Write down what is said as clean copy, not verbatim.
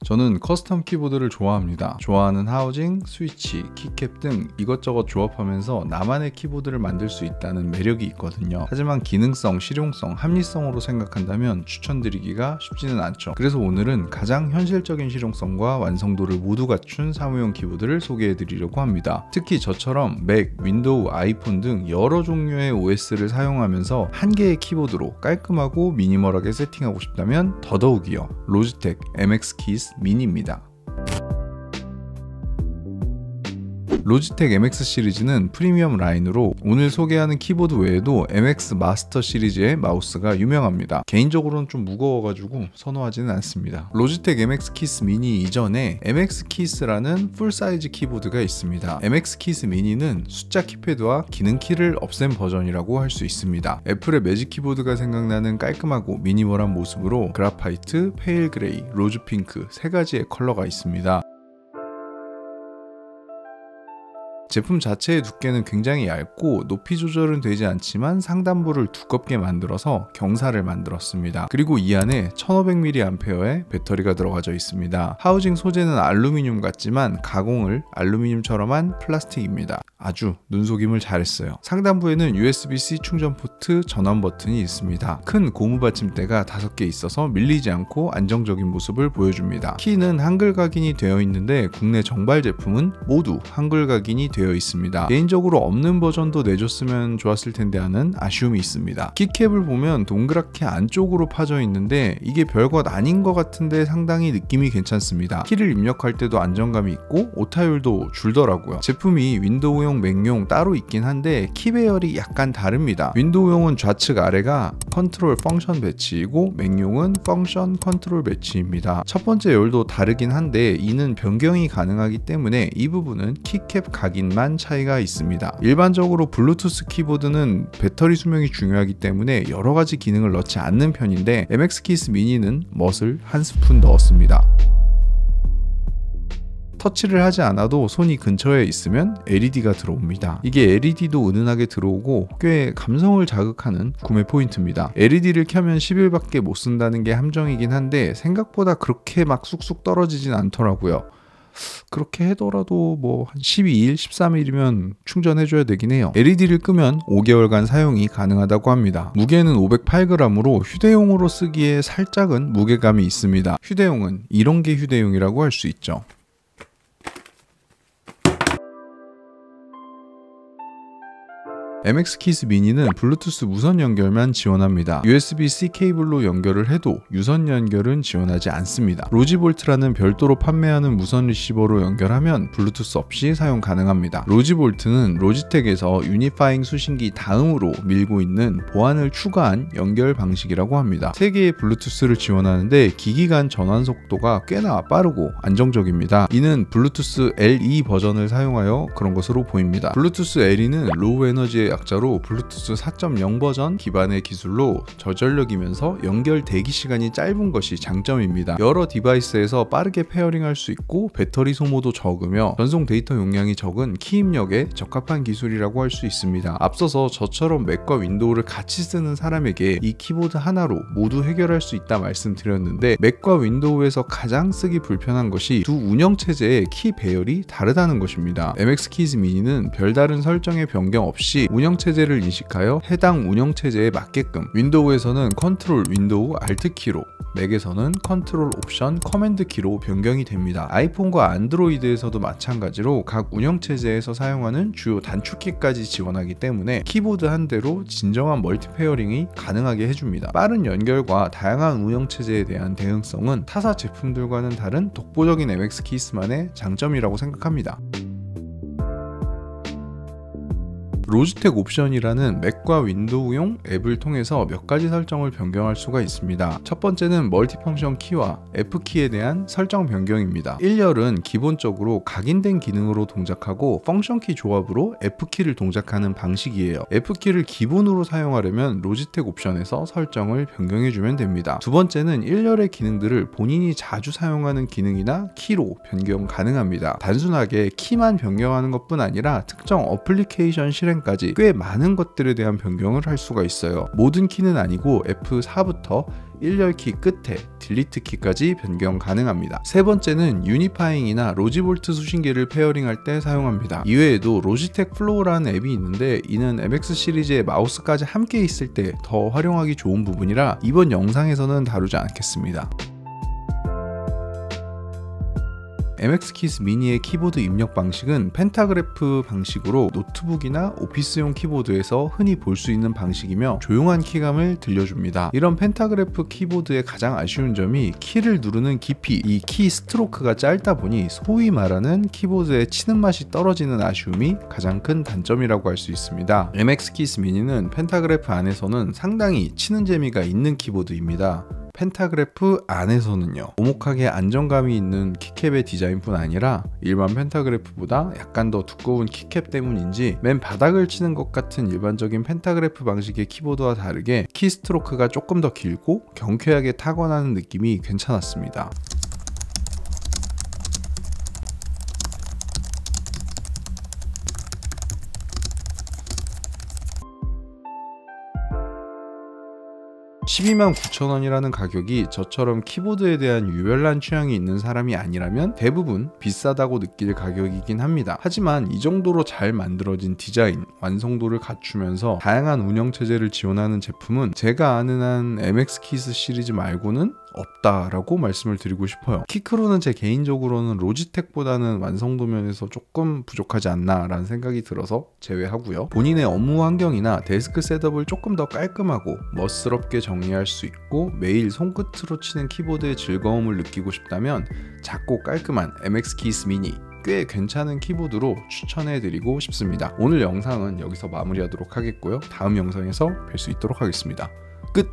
저는 커스텀 키보드를 좋아합니다. 좋아하는 하우징, 스위치, 키캡 등 이것저것 조합하면서 나만의 키보드를 만들 수 있다는 매력이 있거든요. 하지만 기능성, 실용성, 합리성으로 생각한다면 추천드리기가 쉽지는 않죠. 그래서 오늘은 가장 현실적인 실용성과 완성도를 모두 갖춘 사무용 키보드를 소개해드리려고 합니다. 특히 저처럼 맥, 윈도우, 아이폰 등 여러 종류의 OS를 사용하면서 한 개의 키보드로 깔끔하고 미니멀하게 세팅하고 싶다면 더더욱이요. 로지텍 MX 키스 미니입니다. 로지텍 MX 시리즈는 프리미엄 라인으로 오늘 소개하는 키보드 외에도 MX 마스터 시리즈의 마우스가 유명합니다. 개인적으로는 좀 무거워가지고 선호하지는 않습니다. 로지텍 MX 키스 미니 이전에 MX 키스라는 풀사이즈 키보드가 있습니다. MX 키스 미니는 숫자 키패드와 기능 키를 없앤 버전이라고 할 수 있습니다. 애플의 매직 키보드가 생각나는 깔끔하고 미니멀한 모습으로 그라파이트, 페일 그레이, 로즈 핑크 세 가지의 컬러가 있습니다. 제품 자체의 두께는 굉장히 얇고 높이 조절은 되지 않지만 상단부를 두껍게 만들어서 경사를 만들었습니다. 그리고 이 안에 1500mAh의 배터리가 들어가져 있습니다. 하우징 소재는 알루미늄 같지만 가공을 알루미늄처럼 한 플라스틱입니다. 아주 눈속임을 잘했어요. 상단부에는 USB-C 충전 포트, 전원 버튼이 있습니다. 큰 고무 받침대가 5개 있어서 밀리지 않고 안정적인 모습을 보여줍니다. 키는 한글 각인이 되어 있는데 국내 정발 제품은 모두 한글 각인이 되어 있습니다. 개인적으로 없는 버전도 내줬으면 좋았을 텐데 하는 아쉬움이 있습니다. 키캡을 보면 동그랗게 안쪽으로 파져 있는데 이게 별것 아닌 것 같은데 상당히 느낌이 괜찮습니다. 키를 입력할 때도 안정감이 있고 오타율도 줄더라고요. 제품이 윈도우용, 맥용 따로 있긴 한데 키 배열이 약간 다릅니다. 윈도우용은 좌측 아래가 컨트롤 펑션 배치이고 맥용은 펑션 컨트롤 배치입니다. 첫 번째 열도 다르긴 한데 이는 변경이 가능하기 때문에 이 부분은 키캡 각인만 차이가 있습니다. 일반적으로 블루투스 키보드는 배터리 수명이 중요하기 때문에 여러가지 기능을 넣지 않는 편인데 MX 키스 미니는 멋을 한 스푼 넣었습니다. 터치를 하지 않아도 손이 근처에 있으면 LED가 들어옵니다. 이게 LED도 은은하게 들어오고 꽤 감성을 자극하는 구매 포인트입니다. LED를 켜면 10일밖에 못 쓴다는 게 함정이긴 한데 생각보다 그렇게 막 쑥쑥 떨어지진 않더라고요. 그렇게 해더라도 뭐 한 12일, 13일이면 충전해줘야 되긴 해요. LED를 끄면 5개월간 사용이 가능하다고 합니다. 무게는 508g으로 휴대용으로 쓰기에 살짝은 무게감이 있습니다. 휴대용은 이런 게 휴대용이라고 할 수 있죠. MX 키스 미니는 블루투스 무선 연결만 지원합니다. USB-C 케이블로 연결을 해도 유선 연결은 지원하지 않습니다. 로지볼트라는 별도로 판매하는 무선 리시버로 연결하면 블루투스 없이 사용 가능합니다. 로지볼트는 로지텍에서 유니파잉 수신기 다음으로 밀고 있는 보안을 추가한 연결 방식이라고 합니다. 3개의 블루투스를 지원하는데 기기 간 전환 속도가 꽤나 빠르고 안정적입니다. 이는 블루투스 LE 버전을 사용하여 그런 것으로 보입니다. 블루투스 LE는 로우 에너지의 약자로 블루투스 4.0 버전 기반의 기술로 저전력이면서 연결 대기 시간이 짧은 것이 장점입니다. 여러 디바이스에서 빠르게 페어링할 수 있고 배터리 소모도 적으며 전송 데이터 용량이 적은 키 입력에 적합한 기술이라고 할 수 있습니다. 앞서서 저처럼 맥과 윈도우를 같이 쓰는 사람에게 이 키보드 하나로 모두 해결할 수 있다 말씀드렸는데 맥과 윈도우에서 가장 쓰기 불편한 것이 두 운영체제의 키 배열이 다르다는 것입니다. MX 키스 미니는 별다른 설정의 변경 없이 운영체제를 인식하여 해당 운영체제에 맞게끔 윈도우에서는 컨트롤 윈도우 알트 키로, 맥에서는 컨트롤 옵션 커맨드 키로 변경이 됩니다. 아이폰과 안드로이드에서도 마찬가지로 각 운영체제에서 사용하는 주요 단축키까지 지원하기 때문에 키보드 한 대로 진정한 멀티 페어링이 가능하게 해줍니다. 빠른 연결과 다양한 운영체제에 대한 대응성은 타사 제품들과는 다른 독보적인 MX 키스만의 장점이라고 생각합니다. 로지텍 옵션이라는 맥과 윈도우용 앱을 통해서 몇 가지 설정을 변경할 수가 있습니다. 첫 번째는 멀티펑션 키와 F키에 대한 설정 변경입니다. 1열은 기본적으로 각인된 기능으로 동작하고 펑션키 조합으로 F키를 동작하는 방식이에요. F키를 기본으로 사용하려면 로지텍 옵션에서 설정을 변경해주면 됩니다. 두 번째는 1열의 기능들을 본인이 자주 사용하는 기능이나 키로 변경 가능합니다. 단순하게 키만 변경하는 것뿐 아니라 특정 어플리케이션 실행 시스템까지 꽤 많은 것들에 대한 변경을 할 수가 있어요. 모든 키는 아니고 F4부터 1열키 끝에 딜리트 키까지 변경 가능합니다. 세 번째는 유니파잉이나 로지볼트 수신기를 페어링할 때 사용합니다. 이외에도 로지텍 플로우라는 앱이 있는데 이는 MX 시리즈의 마우스까지 함께 있을 때 더 활용하기 좋은 부분이라 이번 영상에서는 다루지 않겠습니다. MX 키스 미니의 키보드 입력 방식은 펜타그래프 방식으로 노트북이나 오피스용 키보드에서 흔히 볼 수 있는 방식이며 조용한 키감을 들려줍니다. 이런 펜타그래프 키보드의 가장 아쉬운 점이 키를 누르는 깊이, 이 키 스트로크가 짧다 보니 소위 말하는 키보드에 치는 맛이 떨어지는 아쉬움이 가장 큰 단점이라고 할 수 있습니다. MX 키스 미니는 펜타그래프 안에서는 상당히 치는 재미가 있는 키보드입니다. 펜타그래프 안에서는요, 오목하게 안정감이 있는 키캡의 디자인뿐 아니라 일반 펜타그래프보다 약간 더 두꺼운 키캡 때문인지 맨 바닥을 치는 것 같은 일반적인 펜타그래프 방식의 키보드와 다르게 키 스트로크가 조금 더 길고 경쾌하게 타건하는 느낌이 괜찮았습니다. $129,000원이라는 가격이 저처럼 키보드에 대한 유별난 취향이 있는 사람이 아니라면 대부분 비싸다고 느낄 가격이긴 합니다. 하지만 이 정도로 잘 만들어진 디자인, 완성도를 갖추면서 다양한 운영체제를 지원하는 제품은 제가 아는 한 MX 키스 시리즈 말고는 없다라고 말씀을 드리고 싶어요. 키크로는 제 개인적으로는 로지텍보다는 완성도 면에서 조금 부족하지 않나 라는 생각이 들어서 제외하고요. 본인의 업무 환경이나 데스크 셋업을 조금 더 깔끔하고 멋스럽게 정리할 수 있고 매일 손끝으로 치는 키보드의 즐거움을 느끼고 싶다면 작고 깔끔한 MX 키스 미니 꽤 괜찮은 키보드로 추천해드리고 싶습니다. 오늘 영상은 여기서 마무리하도록 하겠고요. 다음 영상에서 뵐 수 있도록 하겠습니다. 끝!